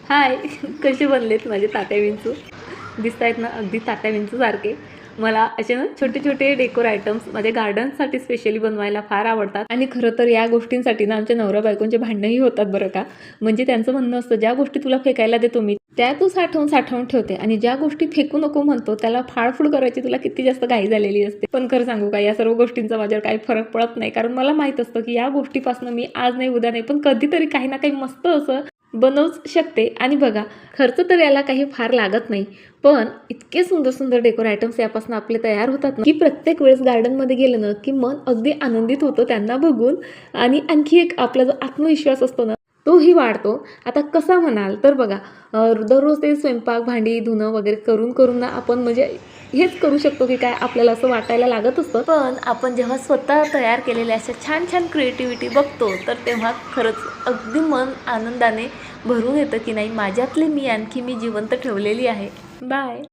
हाय. कसे बनलेत माझे तात्या विंचू? दिसतायत ना अगदी तात्या विंचू सारखे. मला असे ना छोटे छोटे डेकोर आयटम्स माझ्या गार्डनसाठी स्पेशली बनवायला फार आवडतात. आणि खरं तर या गोष्टींसाठी ना आमच्या नवरा बायकोंचे भांडणंही होतात बरं का. म्हणजे त्यांचं म्हणणं असतं, ज्या गोष्टी तुला फेकायला देतो मी त्या तू साठवून साठवून ठेवते, आणि ज्या गोष्टी फेकू नको म्हणतो त्याला फाळफूड करायची तुला किती जास्त घाई झालेली असते. पण खरं सांगू का, या सर्व गोष्टींचा माझ्यावर काही फरक पडत नाही, कारण मला माहित असतं की या गोष्टीपासून मी आज नाही उद्या नाही पण कधीतरी काही ना काही मस्त असं बनवूच शकते. आणि बघा, खर्च तर याला काही फार लागत नाही, पण इतके सुंदर सुंदर डेकोर आयटम्स यापासून आपले तयार होतात ना, की प्रत्येक वेळेस गार्डनमध्ये गेलं ना की मन अगदी आनंदित होतं त्यांना बघून. आणि आणखी एक आपला जो आत्मविश्वास असतो ना तोही वाढतो. आता कसा म्हणाल तर बघा, दररोज ते स्वयंपाक भांडी धुणं वगैरे करून करून ना आपण म्हणजे हेच करू शकतो की काय, आपल्याला असं वाटायला लागत असतं. पण आपण जेव्हा स्वतः तयार केलेल्या अशा छान छान क्रिएटिव्हिटी बघतो तर तेव्हा खरंच अगदी मन आनंदाने भरून येतं की नाही, माझ्यातली मी आणखी मी जिवंत ठेवलेली आहे. बाय.